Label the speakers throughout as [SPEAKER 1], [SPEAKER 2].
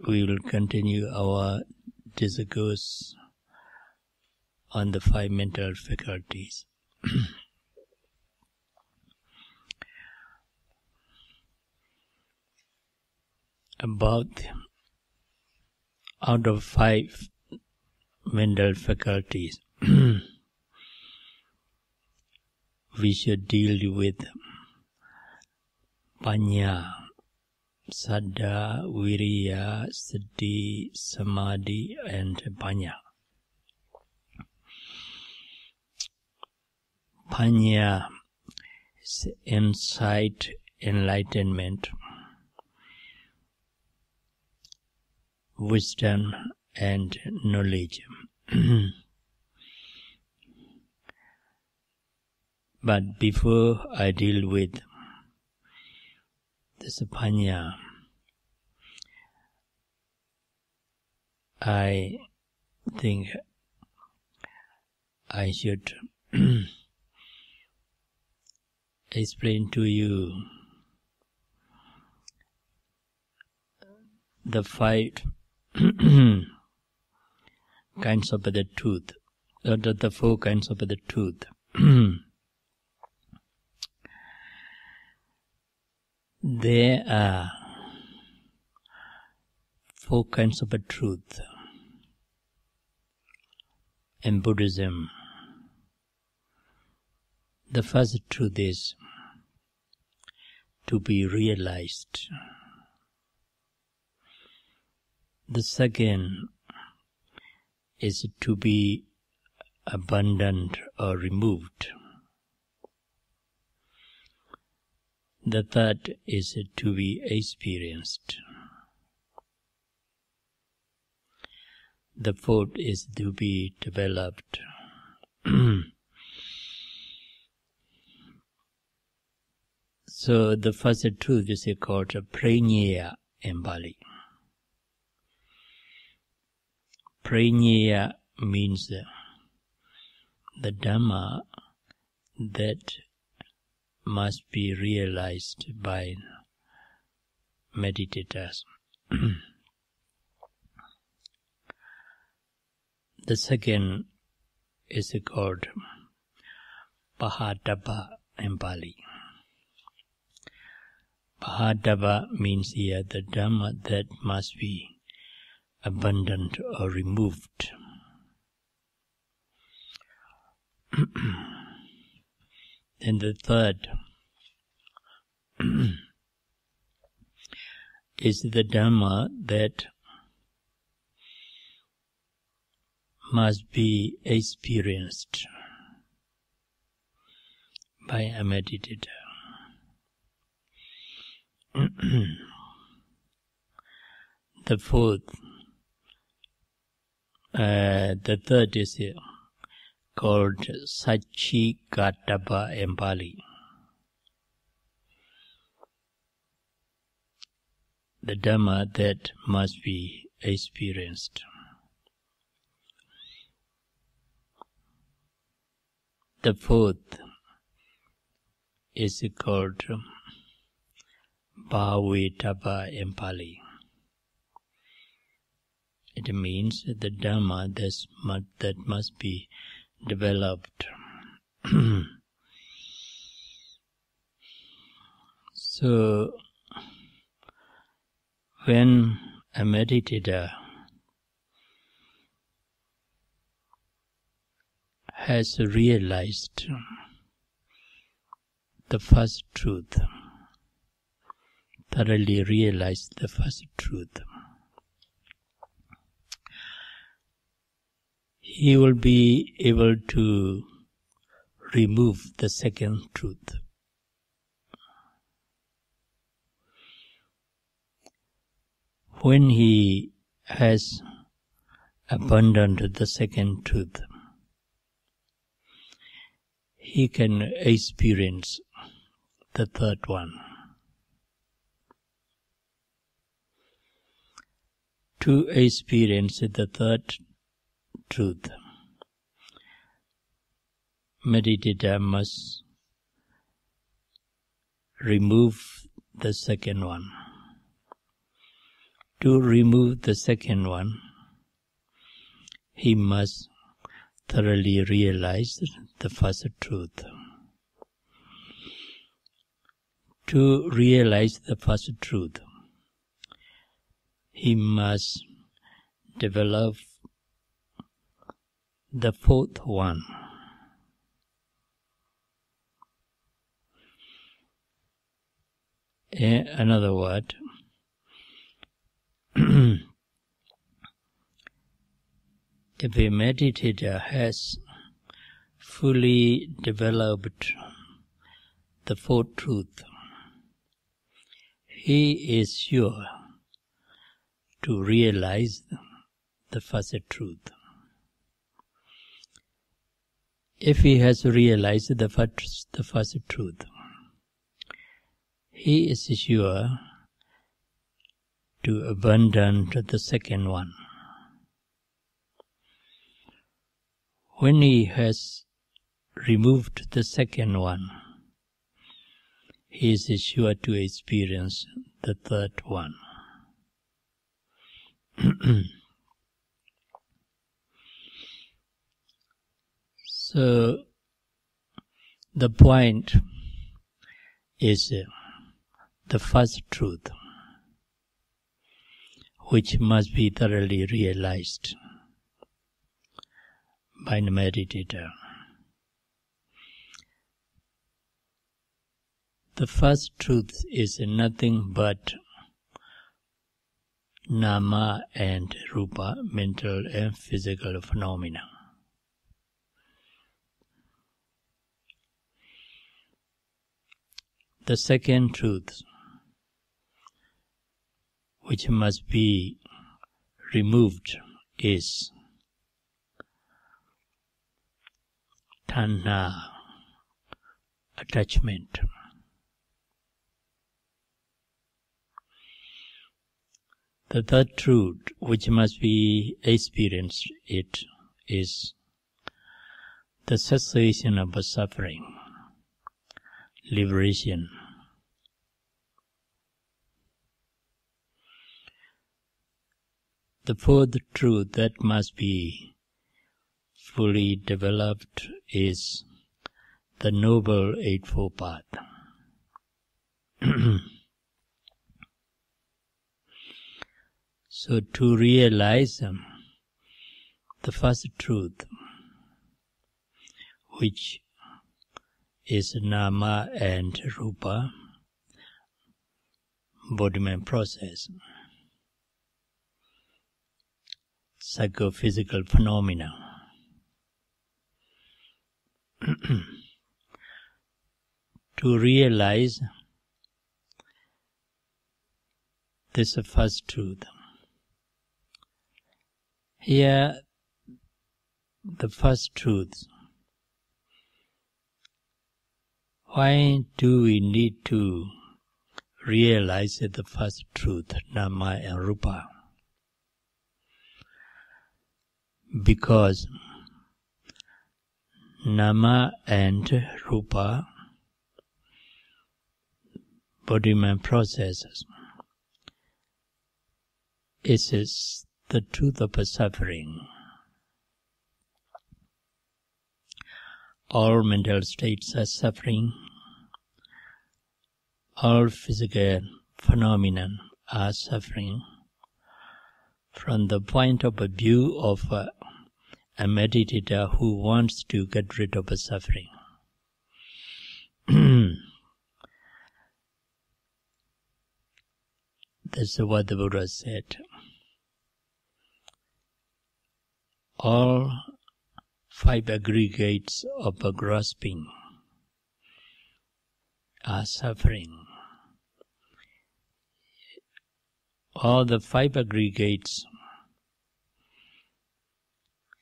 [SPEAKER 1] we will continue our discourse on the 5 mental faculties. About out of 5 mental faculties, we should deal with Panya, Saddha, Viriya, Sati, Samadhi, and Panya. Panya is insight, enlightenment, wisdom, and knowledge. But before I deal with this Panya, I think I should explain to you the 5 kinds of the truth, the 4 kinds of the truth. There are 4 kinds of truth in Buddhism. The first truth is to be realized. The second is to be abandoned or removed. The third is to be experienced. The fourth is to be developed. So the first truth is called Praññaya in Pali. Praññaya means the Dhamma that must be realized by meditators. The second is called Pahātapa in Pali. Pahātapa means here the Dhamma that must be abandoned or removed. And the third is the Dhamma that must be experienced by a meditator. The third is called Saccikātapa in Pali. The Dhamma that must be experienced. The fourth is called Bhavetapa in Pali. It means the Dhamma that must be developed. So, when a meditator has realized the first truth, thoroughly realized the first truth, he will be able to remove the second truth. When he has abandoned the second truth, he can experience the third one. To experience the third truth, meditator must remove the second one. To remove the second one, he must thoroughly realize the first truth. To realize the first truth, he must develop the fourth one. In another word, if a meditator has fully developed the fourth truth, he is sure to realize the first truth. If he has realized the first truth, he is sure to abandon the second one. When he has removed the second one, he is sure to experience the third one. So, the point is the first truth, which must be thoroughly realized by the meditator. The first truth is nothing but nama and rupa, mental and physical phenomena. The second truth, which must be removed, is tanha, attachment. The third truth, which must be experienced, is the cessation of suffering, liberation. The fourth truth that must be fully developed is the Noble Eightfold Path. So to realize the first truth, which is nama and rupa, embodiment process, psychophysical phenomena, to realize this first truth. Here, the first truth. Why do we need to realize the first truth, nama and rupa? Because nama and rupa, body-mind processes, is the truth of suffering. All mental states are suffering. All physical phenomena are suffering. From the point of view of a meditator who wants to get rid of suffering. That's what the Buddha said. All five aggregates of grasping are suffering. All the five aggregates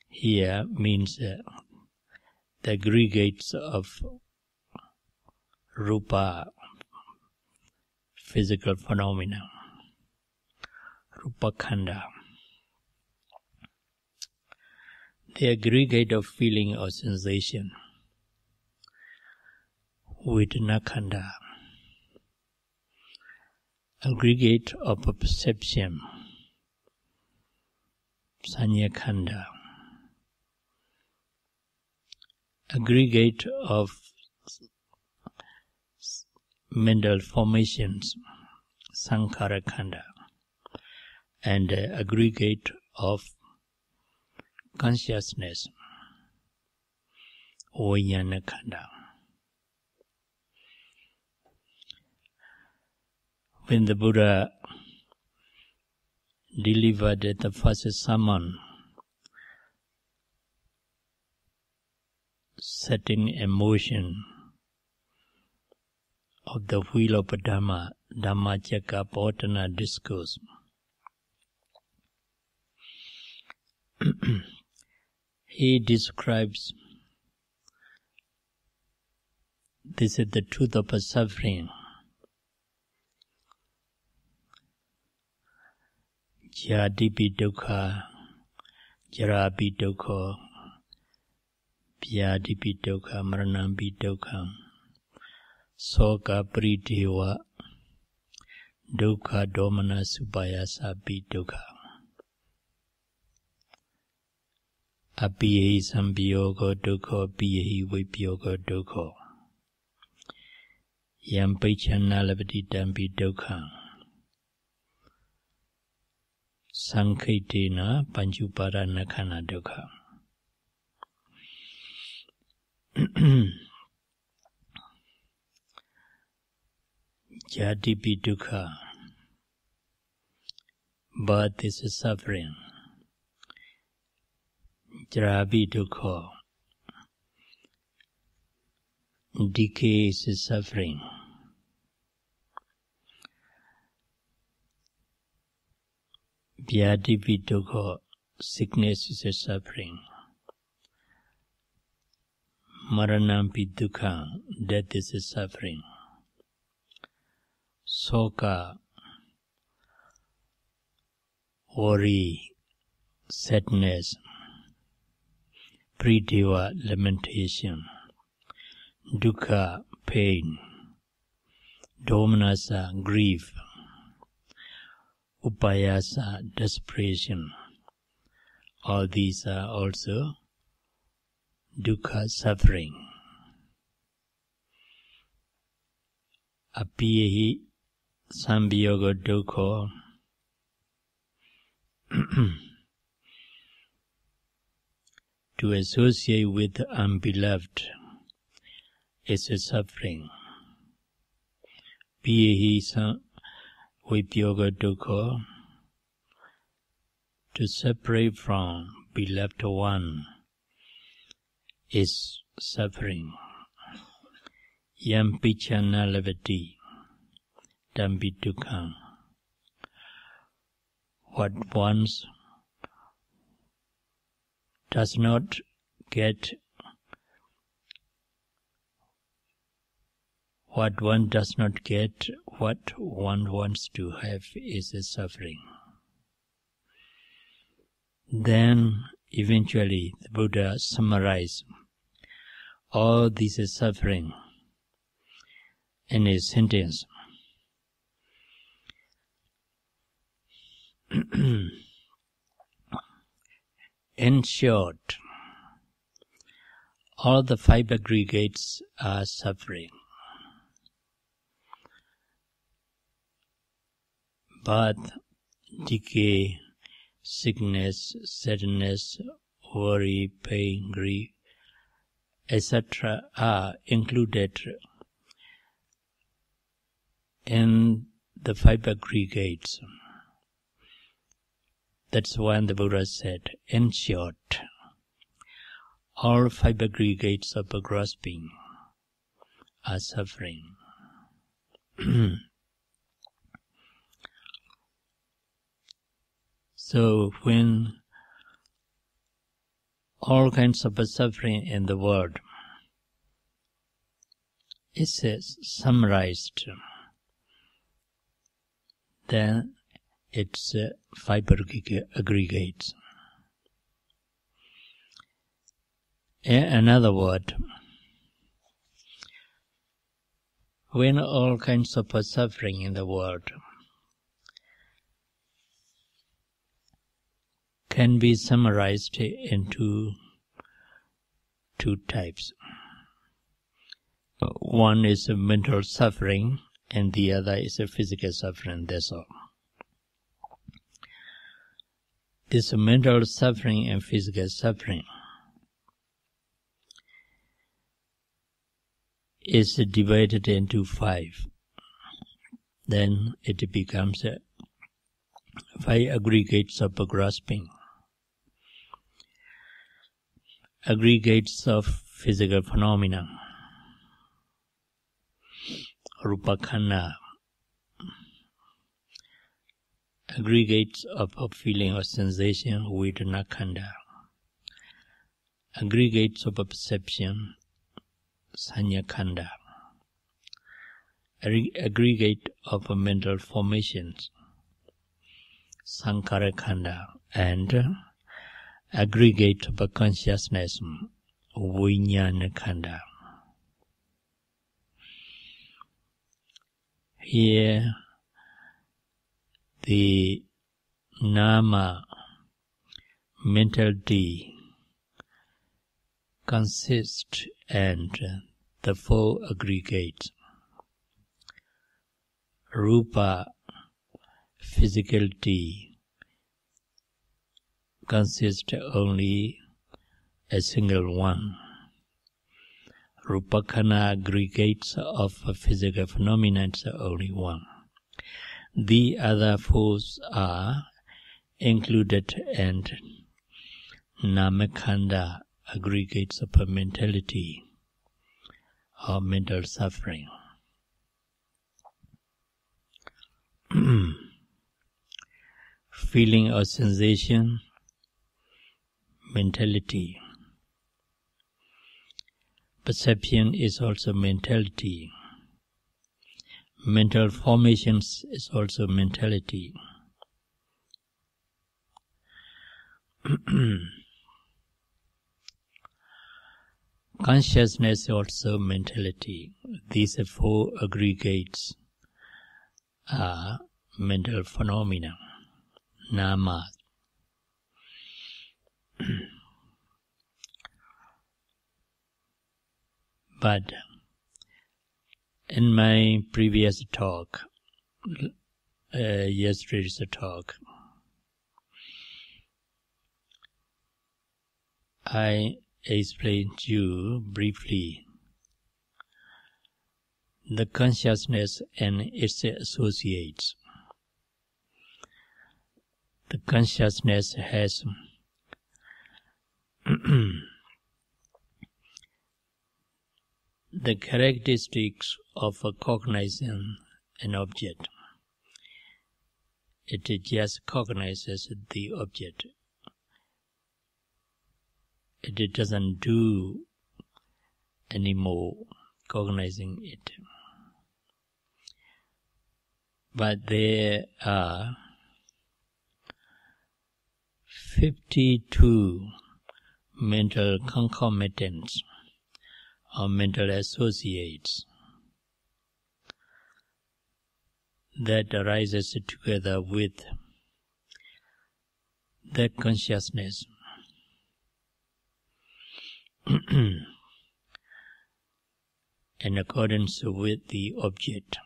[SPEAKER 1] here means the aggregates of rupa, physical phenomena, rupa khanda. The aggregate of feeling or sensation, vedana khanda, aggregate of perception, Sanyakanda, aggregate of mental formations, Sankharakanda, and aggregate of consciousness, Vijnanakanda. When the Buddha delivered the first sermon, setting in motion of the wheel of Dhamma, Dhammacakkappavattana discourse, he describes this is the truth of suffering. Jatipi dukkha, jarapi dukkha, vyadipi dukkha, maranapi dukkha, soka prideva, dukkha domana supayasapi dukkha. Apiyehi sambiyogo dukkha, apiyehi vipyogo dukkha. Yam paichana lavati dampi dukkha. Sankhaitena panchupadanakkhana dukkha. Jatipi dukkha, birth is a suffering. Jarapi dukkha, decay is a suffering. Vyadipi dukkha, sickness is a suffering. Maranampi dukkha, death is a suffering. Soka, worry, sadness. Prideva, lamentation. Dukkha, pain. Domanasa, grief. Upayasa, desperation. All these are also dukkha, suffering. Apiyehi sambiyoga dukkha, to associate with the unbeloved is a suffering. Piyehi vipyoga dukkha, to separate from beloved one is suffering. Yam pichana lavati dampi dukkha, what one does not get, what one wants to have is a suffering. Then eventually the Buddha summarized all this is suffering in his sentence. In short, all the five aggregates are suffering. Birth, decay, sickness, sadness, worry, pain, grief, etc. are included in the five aggregates. That's why the Buddha said, in short, all five aggregates of grasping are suffering. So when all kinds of suffering in the world is summarized, then it's five aggregates. In another word, when all kinds of suffering in the world can be summarized into two types. One is a mental suffering and the other is a physical suffering, that's all. This mental suffering and physical suffering is divided into 5. Then it becomes 5 aggregates of grasping. Aggregates of physical phenomena. Rupa khanda. Aggregates of feeling or sensation, vedana khanda. Aggregates of perception, sanya khanda. Aggregate of mental formations, sankhara khanda, and aggregate of consciousness, vijnana khanda. Here, the nama mentality consists and the 4 aggregates. Rupa physicality consists only a single one. Rupa khanda aggregates of physical phenomena is only one. The other 4 are included, and nama khanda aggregates of mentality or mental suffering. Feeling or sensation, mentality. Perception is also mentality. Mental formations is also mentality. Consciousness is also mentality. These 4 aggregates are mental phenomena, nama. But in my previous talk, yesterday's talk, I explained to you briefly the consciousness and its associates. The consciousness has the characteristics of cognizing an object. It just cognizes the object. It doesn't do any more cognizing it. But there are 52 mental concomitants or mental associates that arises together with that consciousness. In accordance with the object.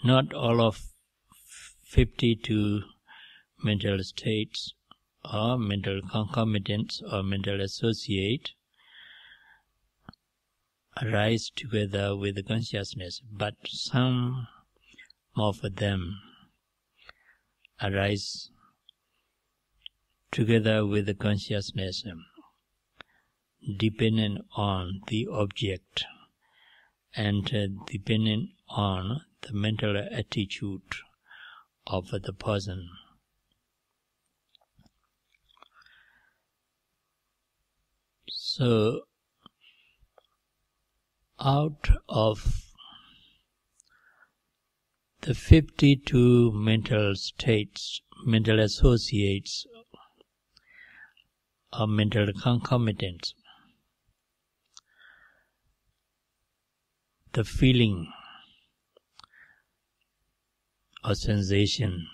[SPEAKER 1] Not all of 52 mental states or mental concomitants or mental associate arise together with the consciousness, but some of them arise together with the consciousness dependent on the object and dependent on the mental attitude of the person. So, out of the 52 mental states, mental associates, or mental concomitants, the feeling or sensation,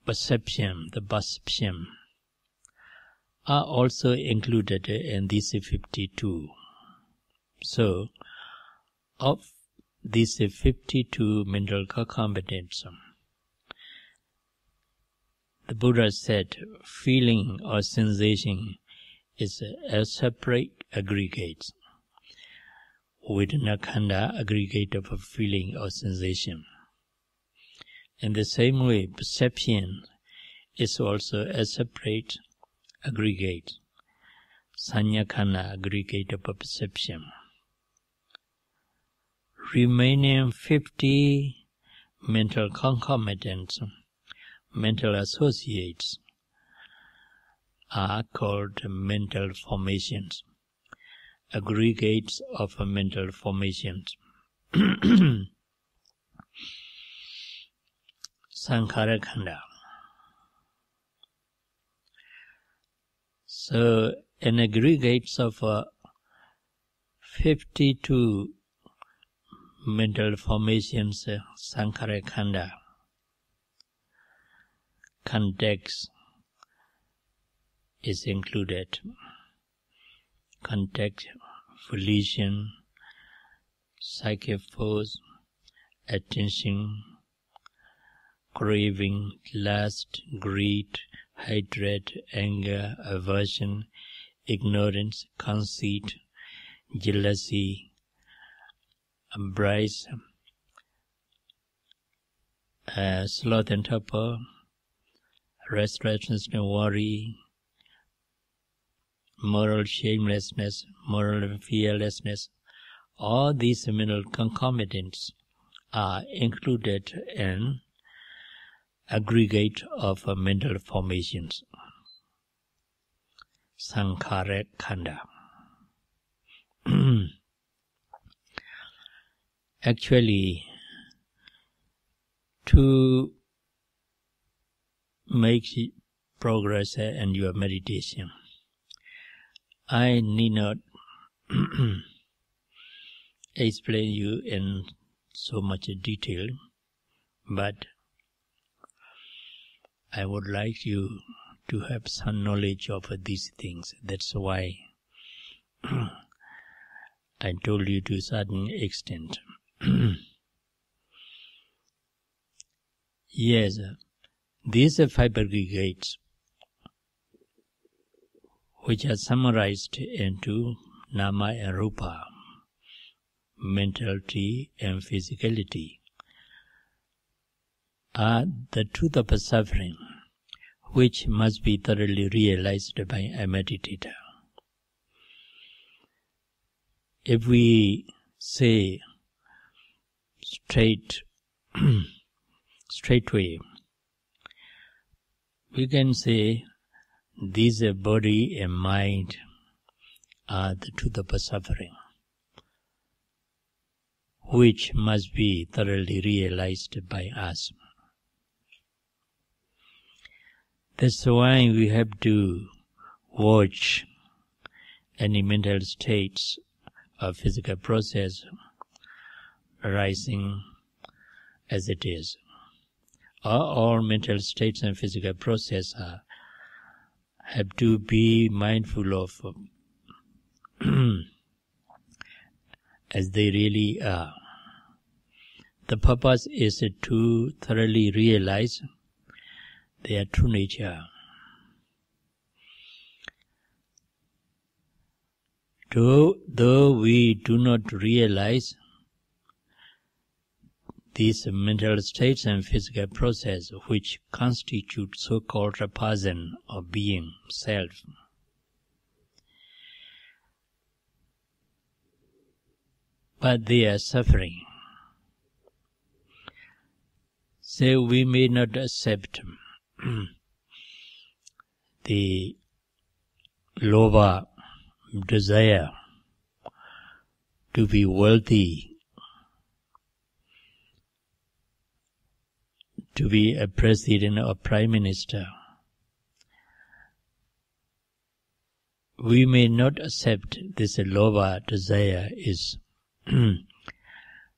[SPEAKER 1] perception, the perception, are also included in these 52. So, of these 52 mental concomitants, the Buddha said feeling or sensation is a separate aggregate, Vedana Khanda, aggregate of a feeling or sensation. In the same way, perception is also a separate aggregate, Sanya Khanda, aggregate of a perception. Remaining 50 mental concomitants, mental associates, are called mental formations, aggregates of mental formations. Sankhara Khanda. So, in aggregates of 52 mental formations, Sankhara Khanda, context is included. Context, volition, psychic force, attention, craving, lust, greed, hatred, anger, aversion, ignorance, conceit, jealousy, embrace, sloth and torpor, restlessness and worry, moral shamelessness, moral fearlessness. All these mental concomitants are included in aggregate of mental formations, Sankhara Khanda. Actually, to make progress in your meditation, I need not explain you in so much detail, but I would like you to have some knowledge of these things. That's why I told you to a certain extent. Yes, these 5 aggregates, which are summarized into Nama and Rupa, mentality and physicality, are the truth of suffering, which must be thoroughly realized by a meditator. If we say straightway, we can say these body and mind are the truth of suffering, which must be thoroughly realized by us. That's why we have to watch any mental states or physical process arising as it is. All mental states and physical process have to be mindful of as they really are. The purpose is to thoroughly realize their true nature. Though we do not realize these mental states and physical process which constitute so-called person or being, self, but they are suffering. So we may not accept the lobha desire to be wealthy, to be a president or prime minister. We may not accept this lobha desire is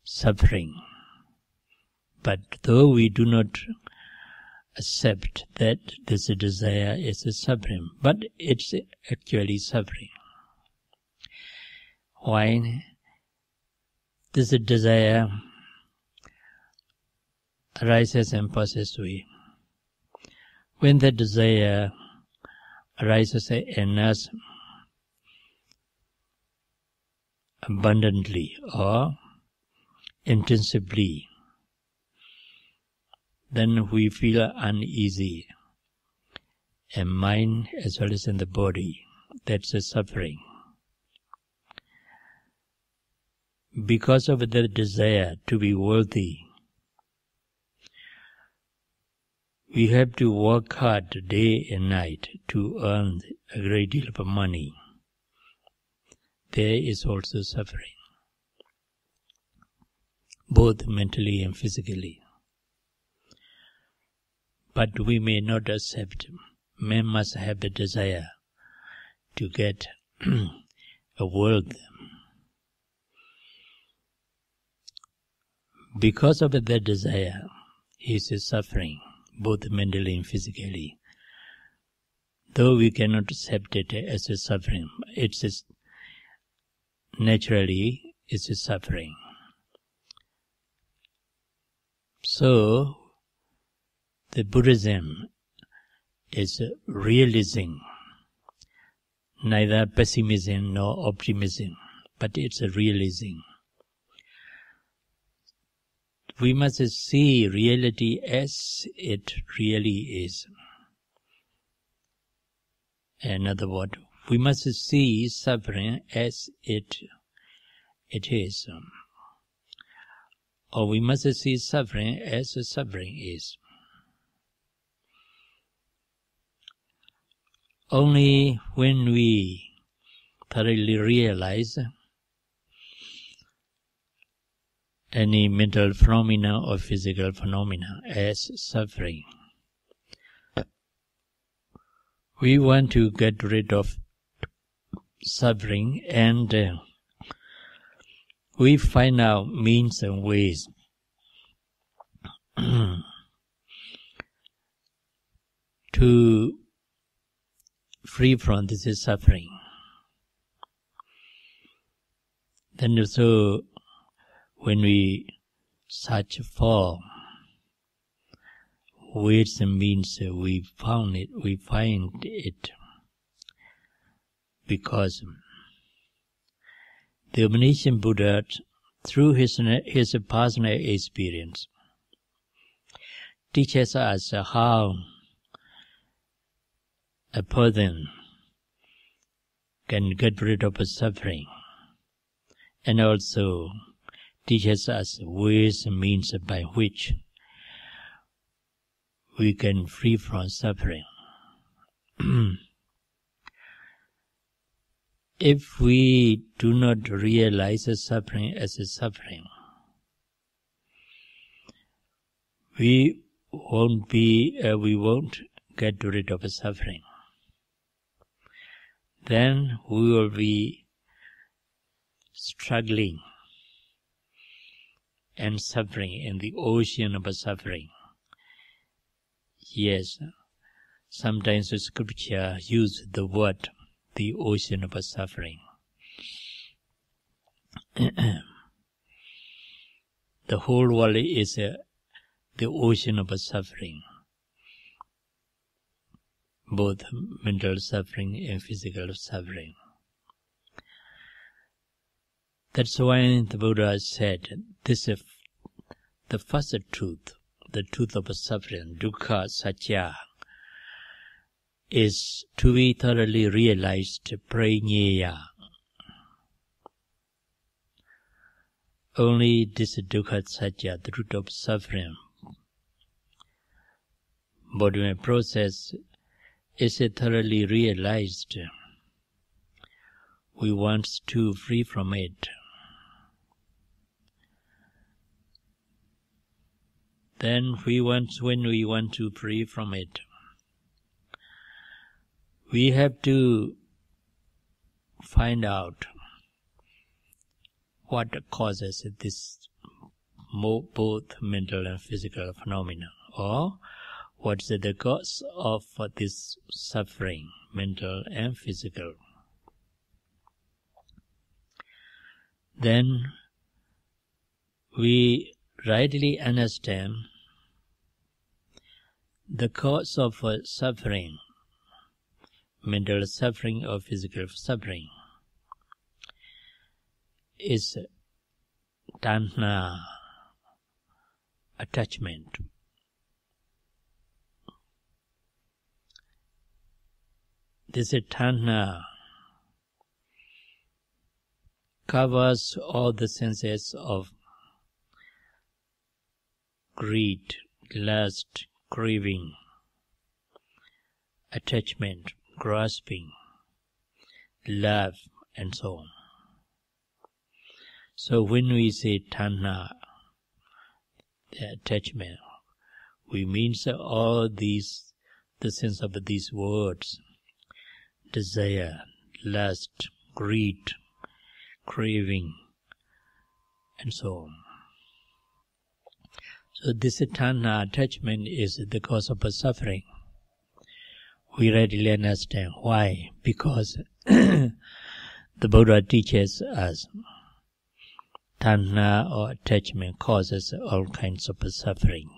[SPEAKER 1] suffering, But though we do not accept that this desire is a suffering, but it's actually suffering. Why? This desire arises and passes away. When the desire arises in us abundantly or intensively, then we feel uneasy in mind as well as in the body. That's a suffering. Because of the desire to be worthy, we have to work hard day and night to earn a great deal of money. There is also suffering, both mentally and physically. But we may not accept. Man must have a desire to get a world. Because of that desire, he is suffering, both mentally and physically. Though we cannot accept it as a suffering, it's naturally it's a suffering. So, the Buddhism is realism, neither pessimism nor optimism, but it's a realism. We must see reality as it really is. In other words, we must see suffering as it is. Or we must see suffering as suffering is. Only when we thoroughly realize any mental phenomena or physical phenomena as suffering, we want to get rid of suffering, and we find out means and ways to free from this suffering. Then also, when we search for ways and means, we find it, because the omniscient Buddha, through his personal experience, teaches us how a person can get rid of suffering, and also teaches us ways and means by which we can free from suffering. If we do not realize suffering as a suffering, we won't get rid of suffering. Then we will be struggling and suffering in the ocean of suffering. Yes, sometimes the scripture uses the word the ocean of suffering. The whole world is the ocean of suffering, both mental suffering and physical suffering. That's why the Buddha said, this is the first truth, the truth of suffering, dukkha satya, is to be thoroughly realized, prañeya. Only this dukkha satya, the root of suffering, bodily process, is thoroughly realized. We want to free from it. Then when we want to free from it, we have to find out what causes this both mental and physical phenomena, or what's the cause of this suffering, mental and physical. Then we rightly understand the cause of suffering, mental suffering or physical suffering, is tanha, attachment. This tanha covers all the senses of greed, lust, craving, attachment, grasping, love, and so on. So when we say tanha, the attachment, we mean all these, the sense of these words, desire, lust, greed, craving, and so on. So this tanha, attachment, is the cause of suffering. We readily understand why. Because the Buddha teaches us tanha or attachment causes all kinds of suffering.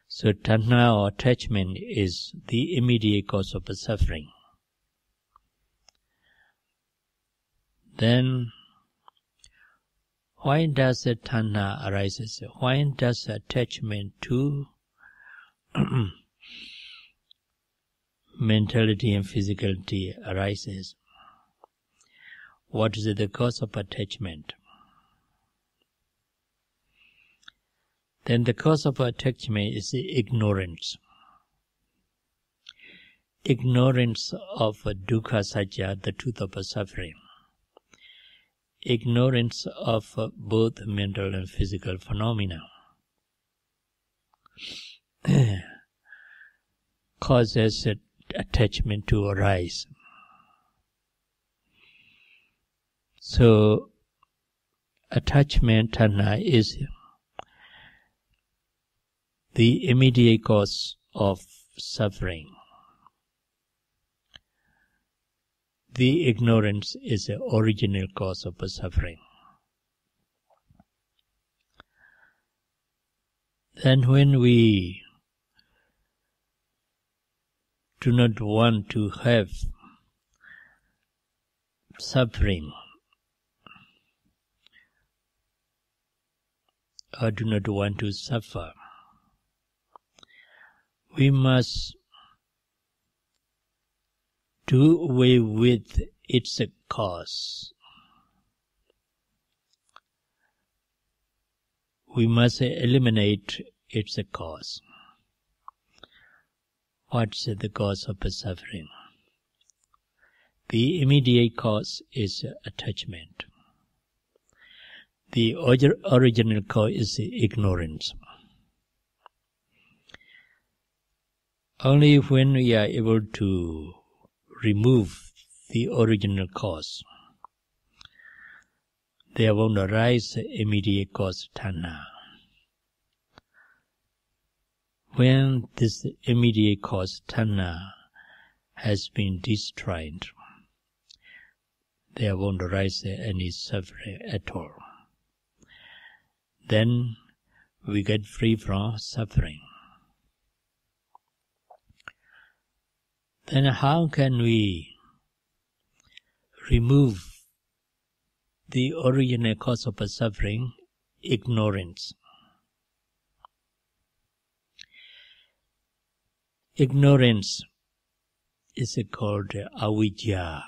[SPEAKER 1] So tanha or attachment is the immediate cause of suffering. Then, why does tanha arises? Why does attachment to mentality and physicality arises? What is the cause of attachment? Then the cause of attachment is ignorance. Ignorance of dukkha satya, the truth of suffering. Ignorance of both mental and physical phenomena causes attachment to arise. So, attachment tanha is the immediate cause of suffering. The ignorance is the original cause of suffering. Then when we do not want to have suffering, or do not want to suffer, we must do away with its cause. We must eliminate its cause. What's the cause of suffering? The immediate cause is attachment. The original cause is ignorance. Only when we are able to remove the original cause, there won't arise immediate cause tanha. When this immediate cause tanha has been destroyed, there won't arise any suffering at all. Then we get free from suffering. Then how can we remove the original cause of suffering? Ignorance. Ignorance is called avijja,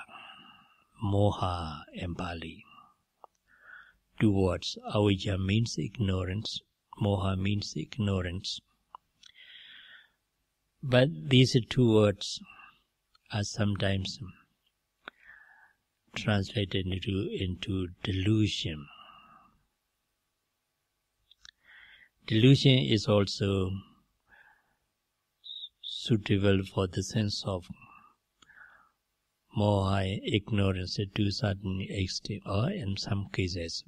[SPEAKER 1] moha in Pali. Two words. Avijja means ignorance, moha means ignorance. But these two words are sometimes translated into delusion. Delusion is also suitable for the sense of moha, ignorance to a certain extent, or in some cases.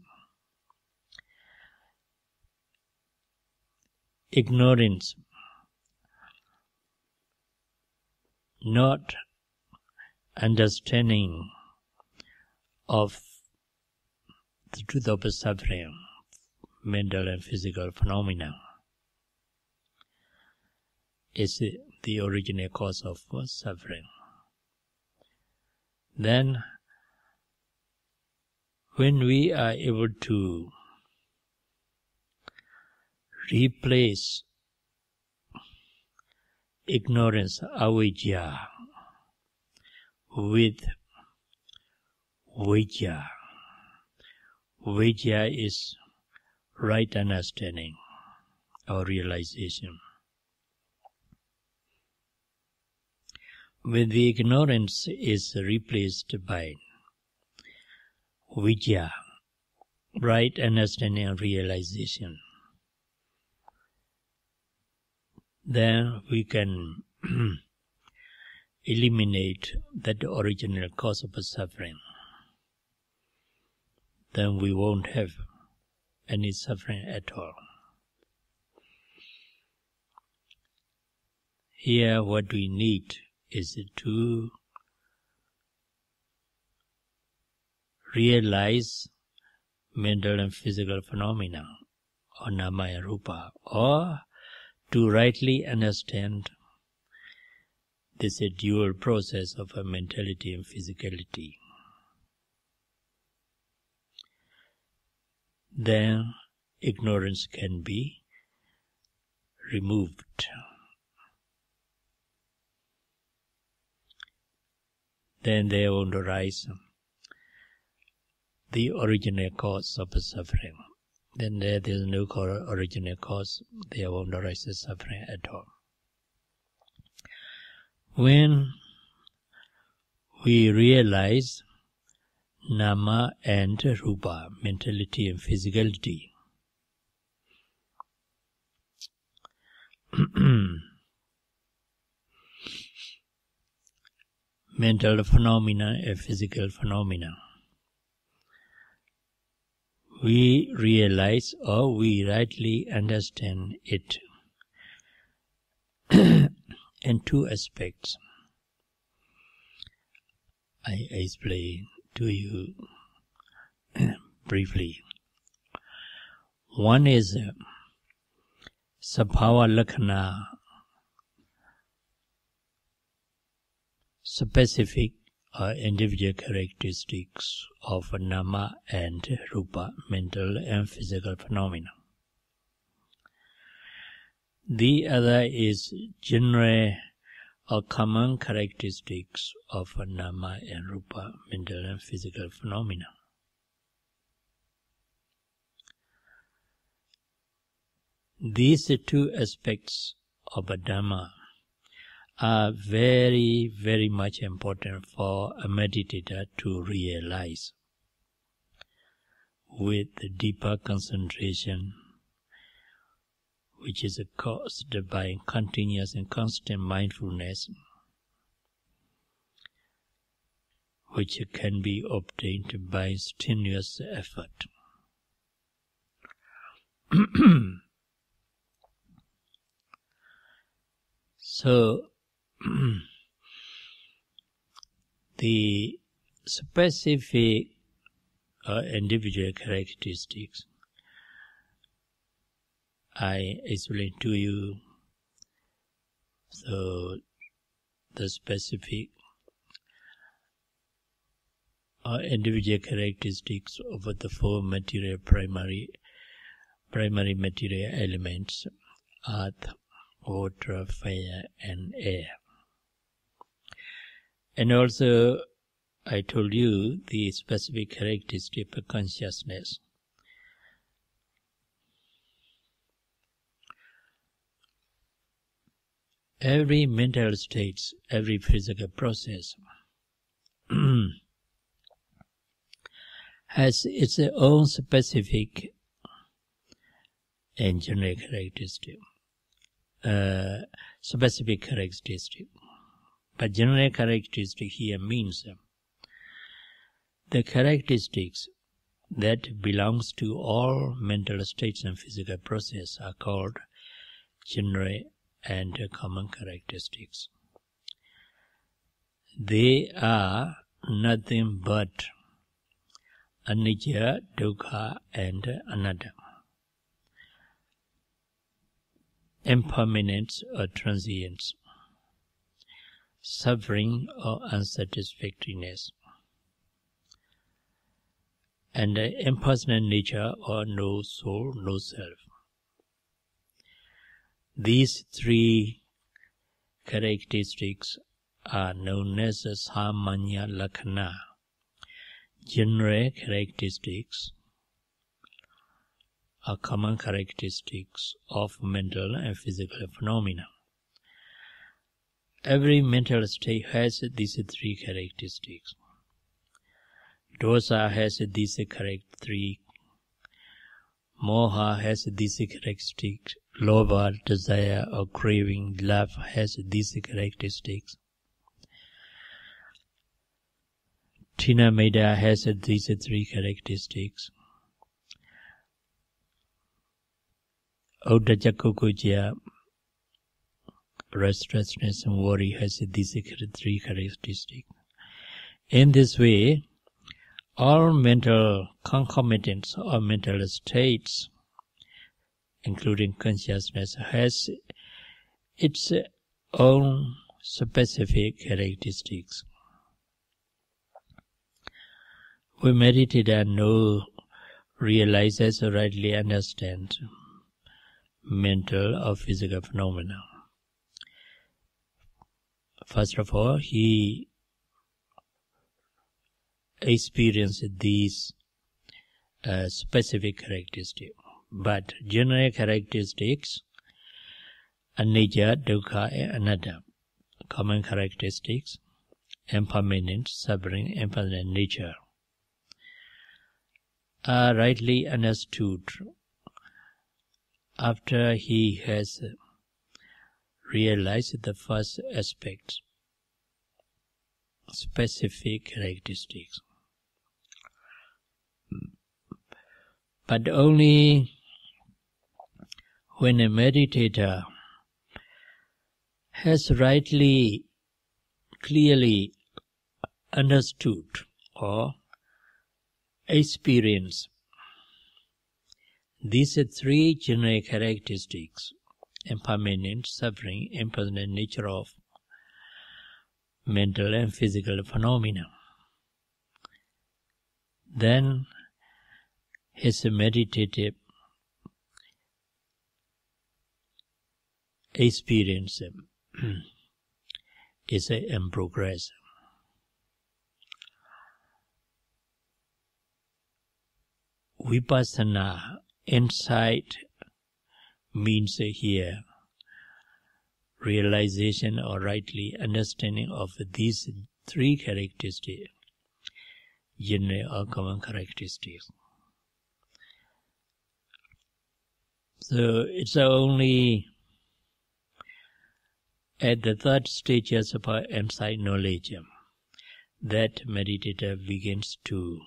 [SPEAKER 1] ignorance, not understanding of the truth of suffering, mental and physical phenomena, is the original cause of suffering. Then, when we are able to replace ignorance, avijja, with vijja. Vijja is right understanding or realization. When the ignorance is replaced by vijja, right understanding and realization, then we can eliminate that original cause of suffering. Then we won't have any suffering at all. Here what we need is to realize mental and physical phenomena, or nama and rupa, or to rightly understand this dual process of mentality and physicality. Then ignorance can be removed. Then there won't arise the original cause of suffering. Then there is no original cause, there won't arise suffering at all. When we realize nama and rupa, mentality and physicality, mental phenomena and physical phenomena, we realize or we rightly understand it in two aspects. I explain to you briefly. One is sabhava lakkhana, specific or individual characteristics of nama and rupa, mental and physical phenomena. The other is general or common characteristics of nama and rupa, mental and physical phenomena. These two aspects of a Dhamma are very, very much important for a meditator to realize with deeper concentration, which is caused by continuous and constant mindfulness, which can be obtained by strenuous effort. So, the specific individual characteristics I explained to you. So, the specific individual characteristics of the four material primary material elements: earth, water, fire, and air. And also, I told you the specific characteristic of consciousness. Every mental state, every physical process has its own specific and general characteristic. Specific characteristic. But general characteristic here means the characteristics that belongs to all mental states and physical process are called general and common characteristics. They are nothing but anicca, dukkha, and anatta, impermanence or transience, suffering or unsatisfactoriness, and impersonal nature or no soul, no self. These three characteristics are known as samanya lakkhana, general characteristics or common characteristics of mental and physical phenomena. Every mental state has these three characteristics. Dosa has these three. Moha has these characteristics. Lobha, desire or craving, love has these characteristics. Tinameda has these three characteristics. Uddhajakukuja, restlessness and worry, has these three characteristics. In this way, all mental concomitants or mental states, including consciousness, has its own specific characteristics. We meditate and know, realize as rightly understand mental or physical phenomena. First of all, he experienced these specific characteristics. But general characteristics, anicca, dukkha, and anatta, common characteristics, impermanence, suffering, impermanent nature, are rightly understood after he has realized the first aspect, specific characteristics. But only when a meditator has rightly, clearly understood or experienced these three general characteristics, impermanent, suffering, impersonal nature of mental and physical phenomena, then his meditative experience is in progress. Vipassana, insight, means here realization or rightly understanding of these three characteristics, general or common characteristics. So it's only at the third stage of insight knowledge that meditator begins to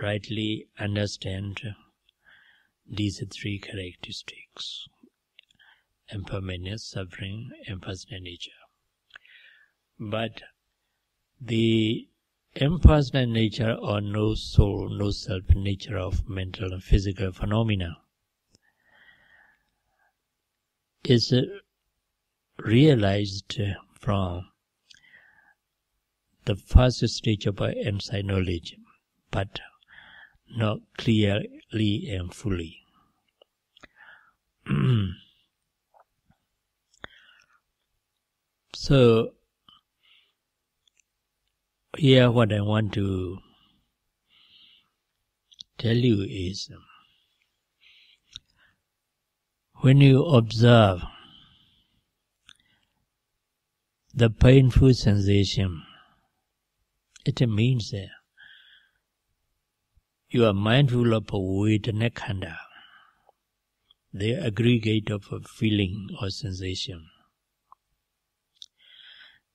[SPEAKER 1] rightly understand these three characteristics: impermanence, suffering, impersonal nature. But the impersonal nature or no soul, no self nature of mental and physical phenomena is realized from the first stage of insight knowledge, but not clearly and fully. So, here what I want to tell you is, when you observe the painful sensation, it means that you are mindful of Vedana Khanda, the aggregate of a feeling or sensation.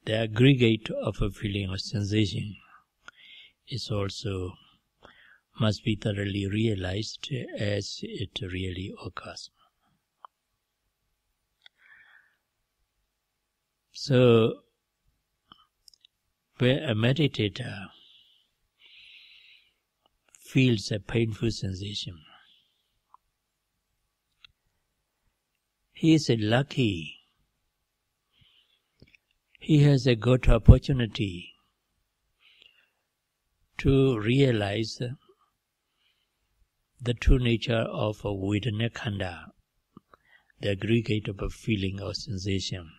[SPEAKER 1] The aggregate of a feeling or sensation is also must be thoroughly realized as it really occurs. So, when a meditator feels a painful sensation, he is lucky. He has a good opportunity to realize the true nature of a Vedana Khanda, the aggregate of a feeling or sensation.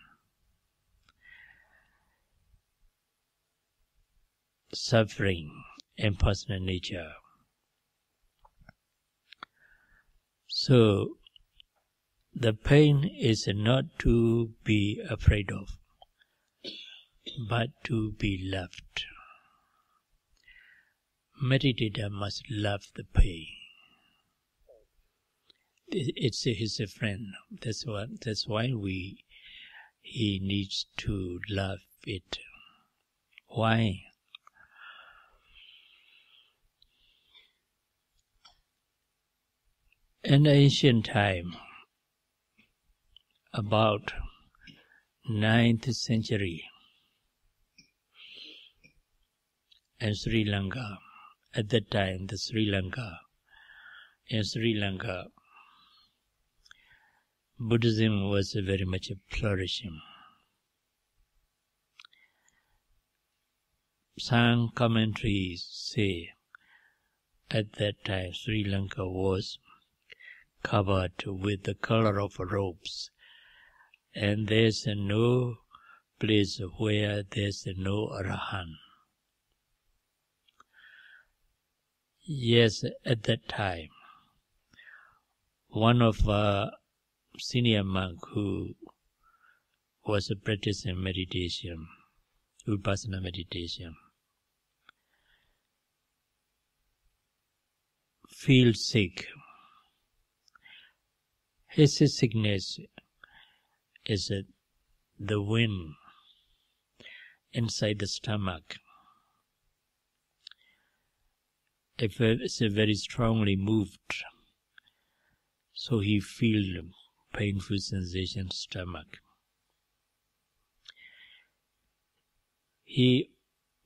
[SPEAKER 1] Suffering, impersonal nature. So, the pain is not to be afraid of, but to be loved. Meditator must love the pain. It's his friend. That's why he needs to love it. Why? In ancient time, about 9th century, in Sri Lanka, at that time, in Sri Lanka, Buddhism was very much flourishing. Some commentaries say at that time Sri Lanka was covered with the color of robes, and there's no place where there's no Arahant. Yes, at that time, one of our senior monk who was practicing meditation, Vipassana meditation, feels sick. His sickness is the wind inside the stomach. If it's very strongly moved, so he feels painful sensation in stomach. He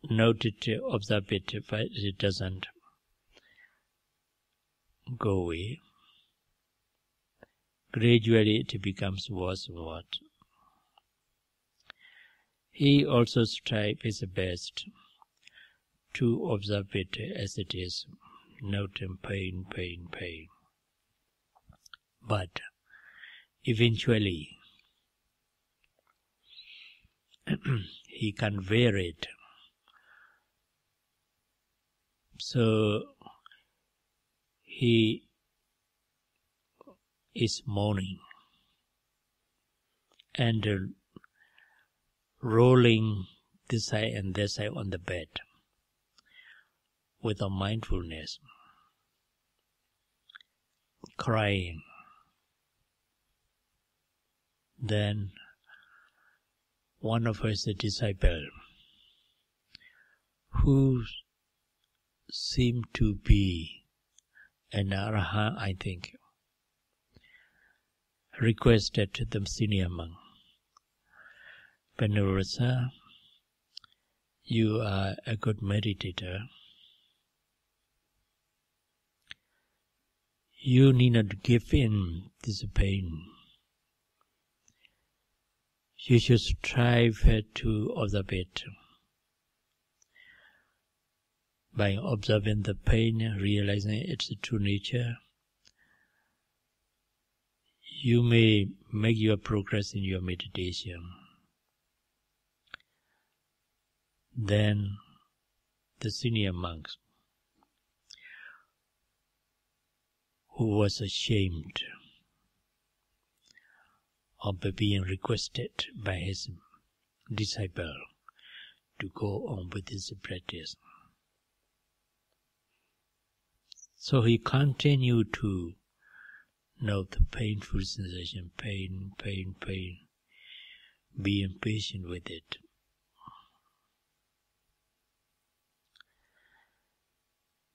[SPEAKER 1] noted, observed it, but it doesn't go away. Gradually it becomes worse and worse. He also strives his best to observe it as it is, noting pain. But eventually he can't bear it. So he is mourning and rolling this side and that side on the bed with a mindfulness, crying. Then one of his disciples, who seemed to be an Arahant, I think, requested the senior monk, Venerable, you are a good meditator. You need not give in this pain. You should strive to observe it. By observing the pain, realizing its true nature, you may make your progress in your meditation. Then the senior monk, who was ashamed of being requested by his disciple to go on with his practice, so he continued to note the painful sensation, pain, being patient with it.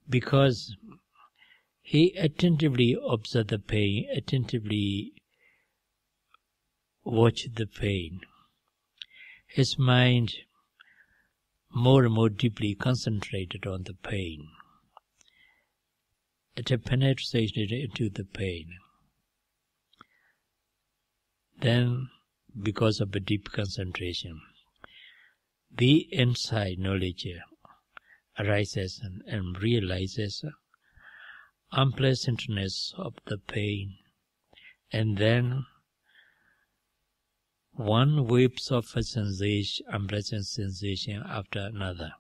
[SPEAKER 1] Because he attentively observed the pain, attentively watched the pain, his mind more and more deeply concentrated on the pain. It penetrated into the pain. Then, because of a deep concentration, the inside knowledge arises and realizes unpleasantness of the pain, and then one waves of a sensation, unpleasant sensation after another,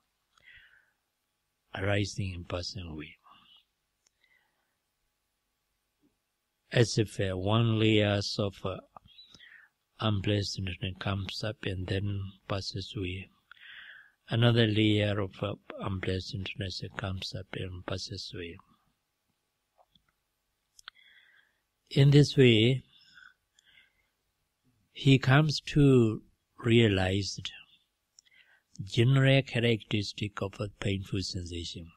[SPEAKER 1] arising in passing away. As if one layer of unpleasantness comes up and then passes away. Another layer of unpleasantness comes up and passes away. In this way, he comes to realize the general characteristic of a painful sensation,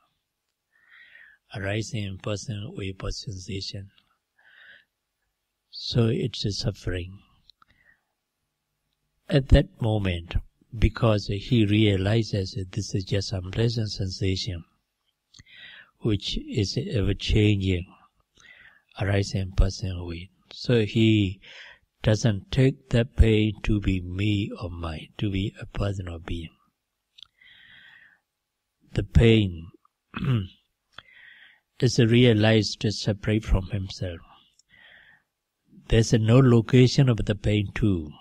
[SPEAKER 1] arising in passing away of sensation. So it's a suffering. At that moment, because he realizes that this is just unpleasant sensation, which is ever-changing, arising and passing away. So he doesn't take the pain to be me or mine, to be a person or being. The pain is realized separate from himself. There's no location of the pain too.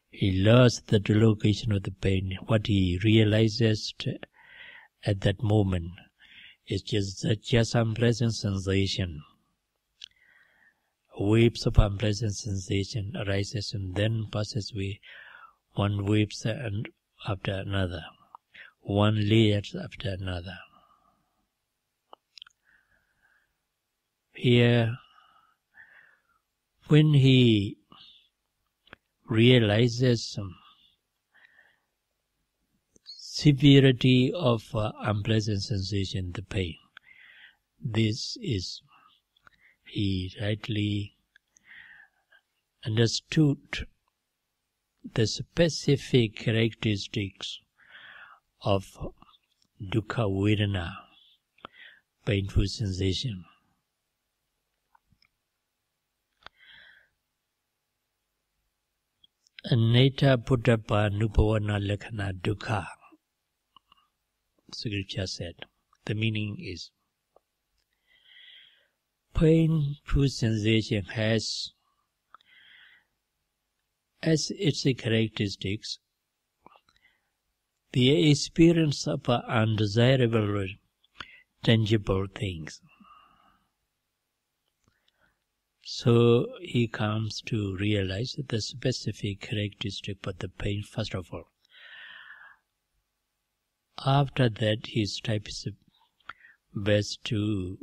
[SPEAKER 1] He lost the location of the pain. What he realizes at that moment is just unpleasant sensation. Waves of unpleasant sensation arises and then passes away. One waves after another. One layer after another. Here, when he realizes severity of unpleasant sensation, the pain, this is, he rightly understood the specific characteristics of dukkha vedana, painful sensation. Aneta buddhapa nupavana lakhana dukkha, scripture said. The meaning is, painful sensation has as its characteristics the experience of undesirable, tangible things. So he comes to realize the specific characteristic of the pain first of all. After that, his type is best to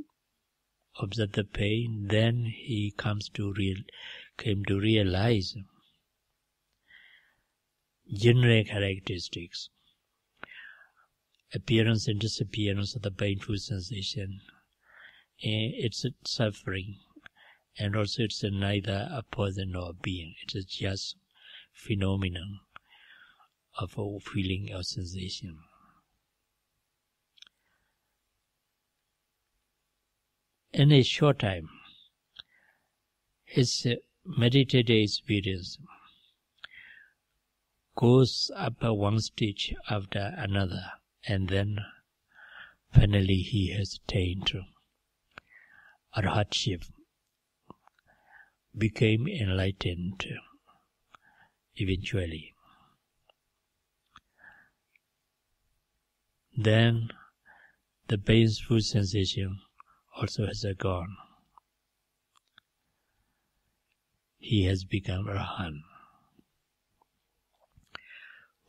[SPEAKER 1] observe the pain. Then he came to realize general characteristics, appearance and disappearance of the painful sensation, its suffering, and also it's neither a person nor a being. It is just phenomenon of a feeling or sensation. In a short time, his meditative experience goes up one stage after another, and then finally he has attained arhatship, became enlightened eventually. Then the painful sensation also has gone. He has become Arhat.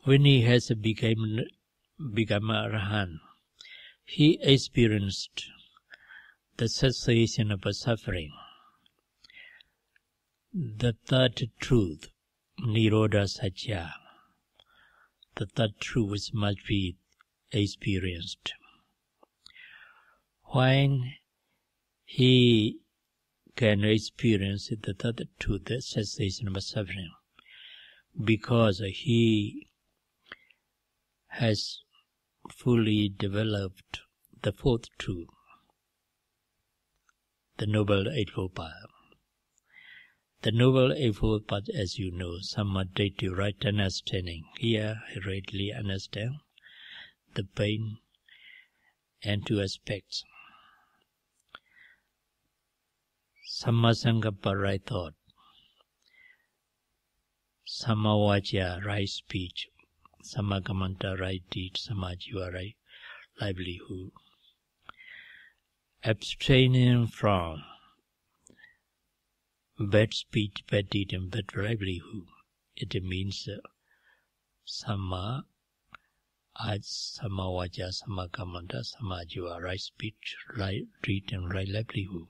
[SPEAKER 1] When he has become Arhat, he experienced the cessation of suffering, the third truth, Nirodha Satya, the third truth which must be experienced. When he can experience the third truth, the cessation of suffering, because he has fully developed the fourth truth, the Noble Eightfold Path. The Noble Eightfold Path, as you know, Sammaditthi, right understanding. Here, I rightly understand the pain and two aspects. Sammasankappa, right thought. Sammawaca, right speech. Sammakamanta, right deed. Sammajiva, right livelihood. Abstaining from bad speech, bad deed, and bad livelihood. It means Samma, Sammawaca, Sammakamanta, Sammajiva, right speech, right deed, and right livelihood.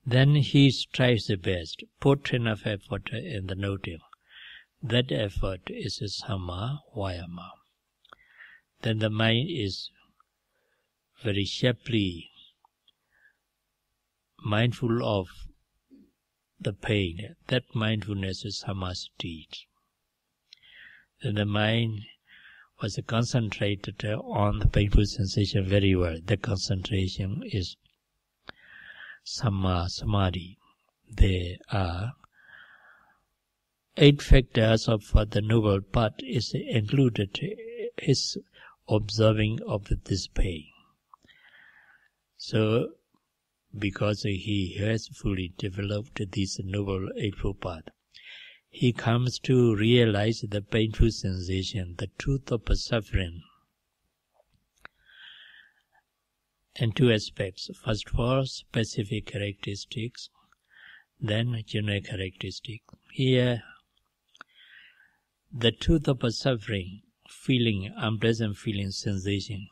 [SPEAKER 1] Then he strives the best, put enough effort in the noting. That effort is a Samma Vayama. Then the mind is very sharply mindful of the pain. That mindfulness is Sammasati. Then the mind was concentrated on the painful sensation very well. The concentration is Samma Samadhi. There are 8 factors of the Noble Path is included, is observing of this pain. So, because he has fully developed this Noble Eightfold Path, he comes to realize the painful sensation, the truth of suffering. And 2 aspects. First of all, specific characteristics, then general characteristics. Here, the truth of suffering, feeling, unpleasant feeling, sensation,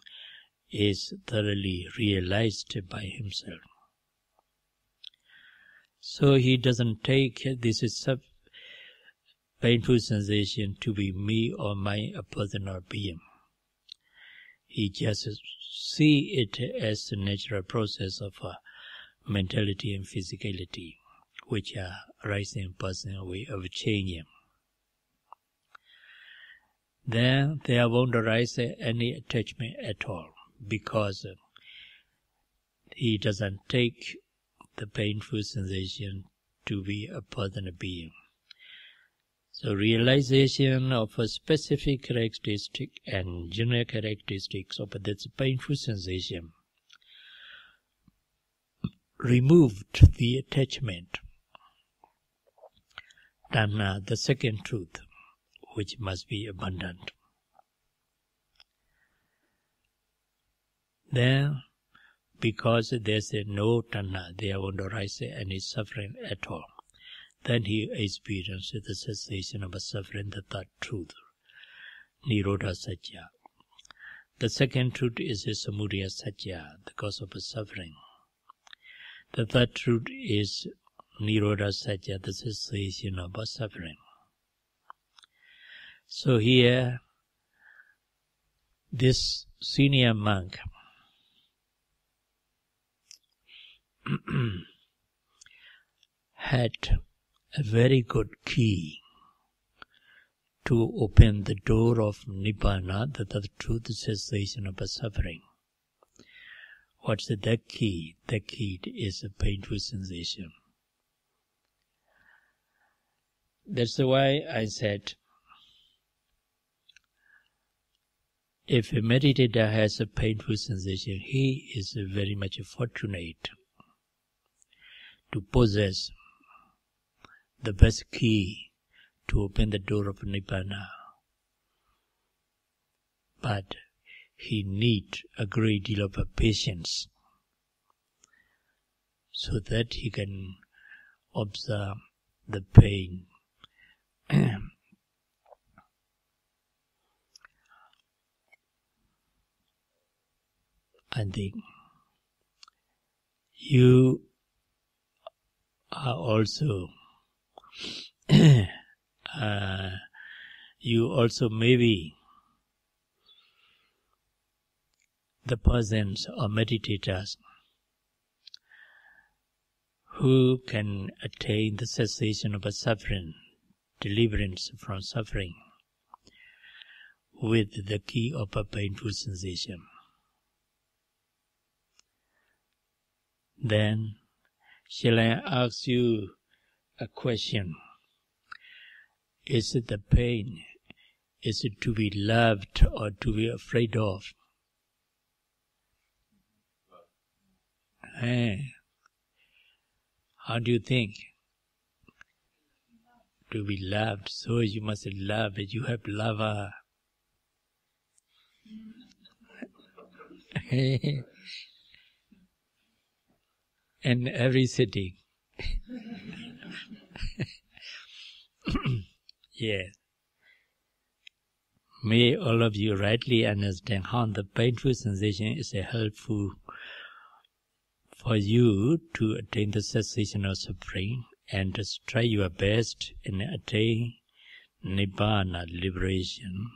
[SPEAKER 1] is thoroughly realized by himself. So he doesn't take this painful sensation to be me or my person or being. He just see it as a natural process of mentality and physicality, which are arising in personal way of changing. Then there won't arise any attachment at all, because he doesn't take the painful sensation to be a person, a being. So realization of a specific characteristic and general characteristics of this painful sensation removed the attachment. Dhamma, the second truth, which must be abundant. Then, because there's no tanha, there won't arise any suffering at all. Then he experiences the cessation of suffering, the third truth, Nirodha Satya. The second truth is Samudaya Satya, the cause of suffering. The third truth is Nirodha Satya, the cessation of suffering. So here, this senior monk had a very good key to open the door of Nibbana, the truth cessation of suffering. What's that key? The key is a painful sensation. That's why I said, if a meditator has a painful sensation, he is very much fortunate to possess the best key to open the door of Nibbana. But he needs a great deal of patience so that he can observe the pain. I think you are also maybe the persons or meditators who can attain the cessation of suffering deliverance from suffering with the key of a painful sensation. Then, shall I ask you a question? Is it the pain? Is it to be loved or to be afraid of? How do you think? To be loved, so you must love it. You have lover. In every city. Yes. May all of you rightly understand how the painful sensation is helpful for you to attain the cessation of suffering and try your best in attaining Nibbana, liberation.